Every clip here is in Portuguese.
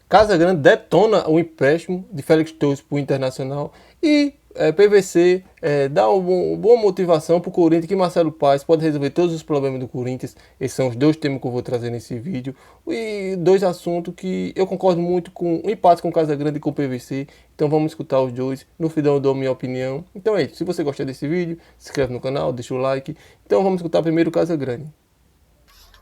Casagrande detona o empréstimo de Félix Torres para o Internacional e PVC dá uma boa motivação para o Corinthians que Marcelo Paes pode resolver todos os problemas do Corinthians. Esses são os dois temas que eu vou trazer nesse vídeo. E dois assuntos que eu concordo muito com o empate com o Casagrande e com o PVC. Então vamos escutar os dois. No final eu dou a minha opinião. Então é isso. Se você gostar desse vídeo, se inscreve no canal, deixa o like. Então vamos escutar primeiro o Casagrande.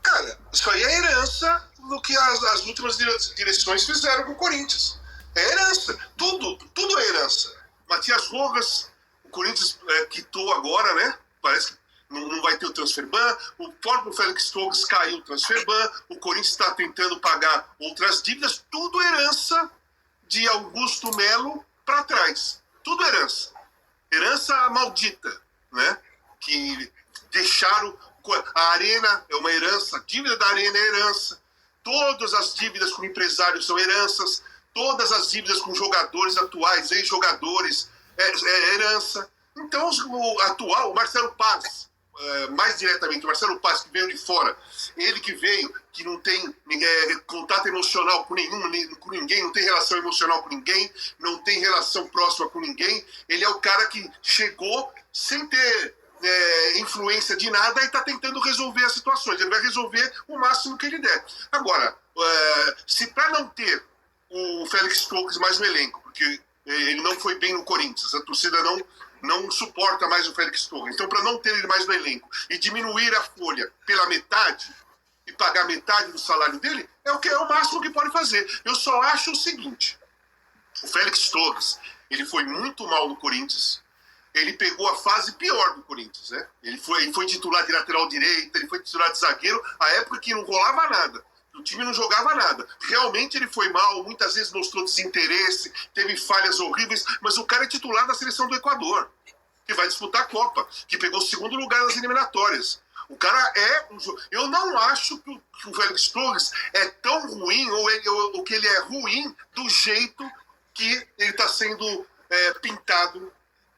Cara, isso aí é herança do que as últimas direções fizeram com o Corinthians. É herança. Tudo é herança. Matias Rojas, o Corinthians quitou agora, né? Parece que não vai ter o transfer ban. O próprio Félix Torres caiu o transfer ban. O Corinthians está tentando pagar outras dívidas. Tudo herança de Augusto Melo para trás. Tudo herança. Herança maldita, né? Que deixaram... A Arena é uma herança, a dívida da Arena é herança. Todas as dívidas com empresários são heranças. Todas as dívidas com jogadores atuais, ex-jogadores, é herança. Então, o atual, o Marcelo Paes, mais diretamente, o Marcelo Paes, que veio de fora, ele que veio, que não tem contato emocional com ninguém, não tem relação emocional com ninguém, não tem relação próxima com ninguém, ele é o cara que chegou sem ter influência de nada e está tentando resolver as situações. Ele vai resolver o máximo que ele der. Agora, se para não ter o Félix Torres mais no elenco, porque ele não foi bem no Corinthians, a torcida não suporta mais o Félix Torres, então para não ter ele mais no elenco e diminuir a folha pela metade e pagar metade do salário dele, é o máximo que pode fazer. Eu só acho o seguinte: o Félix Torres, ele foi muito mal no Corinthians. Ele pegou a fase pior do Corinthians, né? Ele foi titular de lateral direita, ele foi titular de zagueiro, a época que não rolava nada, o time não jogava nada. Realmente ele foi mal, muitas vezes mostrou desinteresse, teve falhas horríveis, mas o cara é titular da seleção do Equador, que vai disputar a Copa, que pegou o segundo lugar nas eliminatórias. O cara eu não acho que o Félix Torres é tão ruim, ou que ele é ruim do jeito que ele está sendo pintado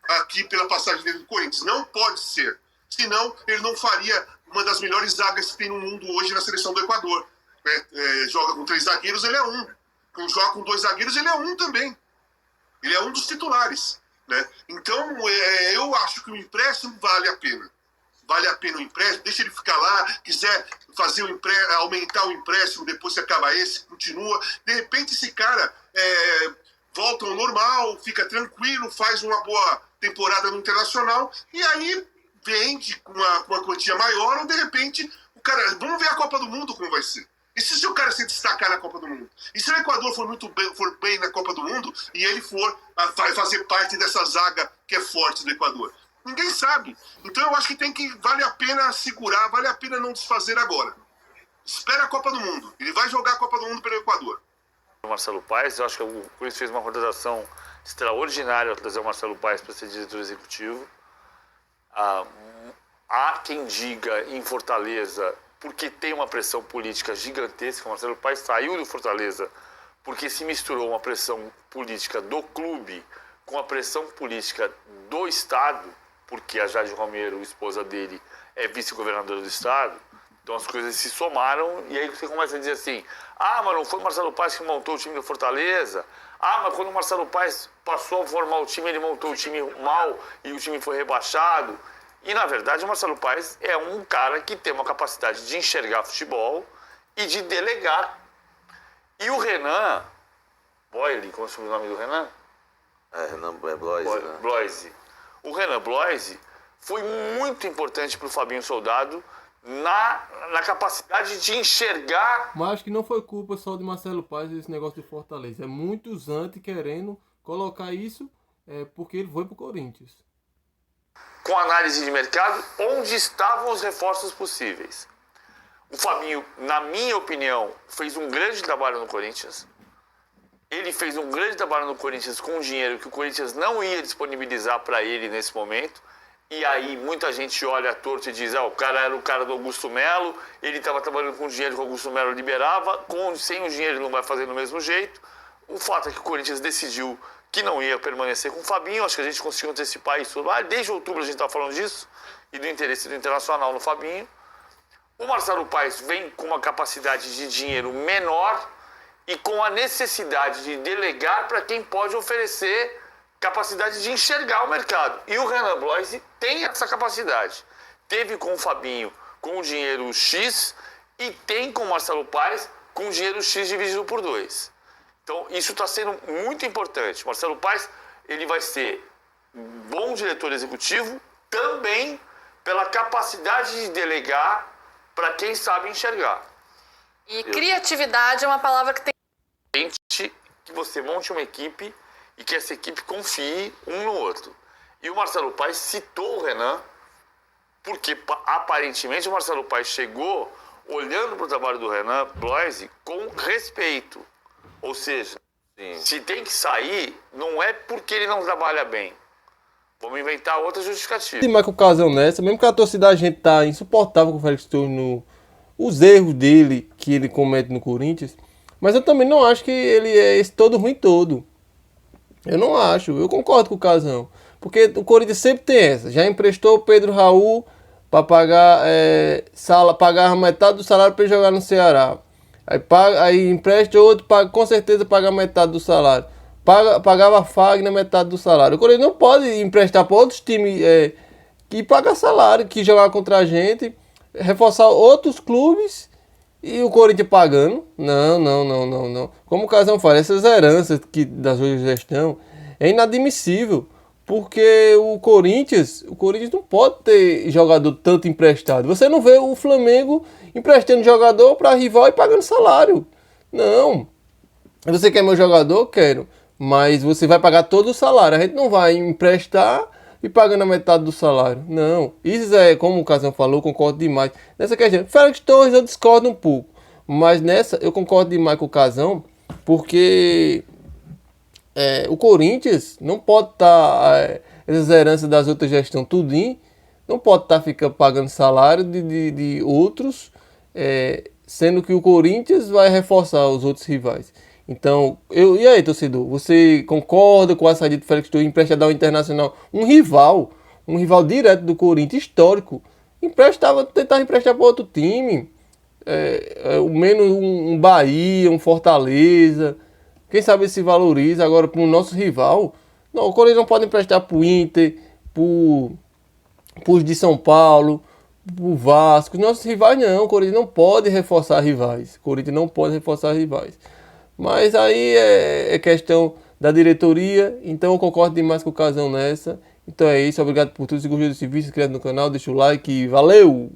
aqui pela passagem dele do Corinthians. Não pode ser. Senão, ele não faria uma das melhores zagas que tem no mundo hoje na seleção do Equador. Joga com 3 zagueiros, ele é um. Quando joga com 2 zagueiros, ele é um também. Ele é um dos titulares, né? Então, eu acho que o empréstimo vale a pena. Vale a pena o empréstimo, deixa ele ficar lá, quiser fazer aumentar o empréstimo depois que acaba esse, continua. De repente, esse cara volta ao normal, fica tranquilo, faz uma boa temporada no Internacional e aí vende com uma quantia maior ou de repente o cara... Vamos ver a Copa do Mundo como vai ser. E se o cara se destacar na Copa do Mundo? E se o Equador for bem na Copa do Mundo e ele vai fazer parte dessa zaga que é forte do Equador? Ninguém sabe. Então eu acho que vale a pena segurar, vale a pena não desfazer agora. Espera a Copa do Mundo. Ele vai jogar a Copa do Mundo pelo Equador. O Marcelo Paes, eu acho que o Corinthians fez uma contratação extraordinária ao trazer o Marcelo Paes para ser diretor executivo. Há quem diga em Fortaleza, porque tem uma pressão política gigantesca. O Marcelo Paes saiu do Fortaleza porque se misturou uma pressão política do clube com a pressão política do Estado, porque a Jade Romero, esposa dele, é vice-governadora do Estado. Então as coisas se somaram e aí você começa a dizer assim: mas não foi o Marcelo Paes que montou o time do Fortaleza? Mas quando o Marcelo Paes passou a formar o time, ele montou o time mal e o time foi rebaixado. E na verdade o Marcelo Paes é um cara que tem uma capacidade de enxergar futebol e de delegar. E o Renan Boyle, como é o sobrenome do Renan? Renan Bloise, né? Bloise. O Renan Bloise foi muito importante para o Fabinho Soldado na capacidade de enxergar. Mas acho que não foi culpa só de Marcelo Paes esse negócio de Fortaleza. É muitos antes querendo colocar isso porque ele foi pro Corinthians. Com análise de mercado, onde estavam os reforços possíveis. O Fabinho, na minha opinião, fez um grande trabalho no Corinthians. Ele fez um grande trabalho no Corinthians com dinheiro que o Corinthians não ia disponibilizar para ele nesse momento. E aí muita gente olha torto e diz: o cara era o cara do Augusto Melo, ele estava trabalhando com dinheiro que o Augusto Melo liberava, sem o dinheiro ele não vai fazer do mesmo jeito. O fato é que o Corinthians decidiu que não ia permanecer com o Fabinho. Acho que a gente conseguiu antecipar isso lá. Desde outubro a gente está falando disso, e do interesse do Internacional no Fabinho. O Marcelo Paes vem com uma capacidade de dinheiro menor e com a necessidade de delegar para quem pode oferecer capacidade de enxergar o mercado. E o Renan Bloise tem essa capacidade. Teve com o Fabinho com o dinheiro X e tem com o Marcelo Paes com o dinheiro X dividido por 2. Então, isso está sendo muito importante. Marcelo Paes, ele vai ser bom diretor executivo também pela capacidade de delegar para quem sabe enxergar. E criatividade é uma palavra que tem Que você monte uma equipe e que essa equipe confie um no outro. E o Marcelo Paes citou o Renan porque aparentemente o Marcelo Paes chegou olhando para o trabalho do Renan Bloise com respeito. Ou seja, se tem que sair, não é porque ele não trabalha bem. Vamos inventar outra justificativa. Demais com o Casão nessa, mesmo que a torcida da gente tá insuportável com o Félix Torres os erros dele que ele comete no Corinthians, mas eu também não acho que ele é esse todo ruim todo. Eu não acho, eu concordo com o Casão. Porque o Corinthians sempre tem essa. Já emprestou o Pedro Raul para pagar pagar metade do salário para ele jogar no Ceará. Aí empresta outro, com certeza pagar metade do salário. Pagava a Fagner metade do salário. O Corinthians não pode emprestar para outros times que pagam salário, que jogar contra a gente, reforçar outros clubes e o Corinthians pagando. Não. Como o Casão fala, essas heranças das hoje gestão é inadmissível. Porque o Corinthians não pode ter jogador tanto emprestado. Você não vê o Flamengo emprestando jogador para rival e pagando salário. Não. Você quer meu jogador? Quero. Mas você vai pagar todo o salário. A gente não vai emprestar e pagando a metade do salário. Não. Isso é, como o Casão falou, concordo demais. Nessa questão, Félix Torres eu discordo um pouco. Mas nessa eu concordo demais com o Casão. Porque o Corinthians não pode estar... essas heranças das outras gestões, tudinho, não pode estar ficando pagando salário de outros, sendo que o Corinthians vai reforçar os outros rivais. Então, e aí, torcedor, você concorda com a saída do Félix Torres emprestar ao Internacional um rival direto do Corinthians, histórico, tentava emprestar para outro time, menos um Bahia, um Fortaleza, quem sabe se valoriza agora para o nosso rival. Não, o Corinthians não pode emprestar para o Inter, para os de São Paulo, para o Vasco, os nossos rivais não, o Corinthians não pode reforçar rivais, mas aí é questão da diretoria, então eu concordo demais com o Casão nessa. Então é isso, obrigado por tudo, se gostou desse vídeo, se inscreve no canal, deixa o like e valeu!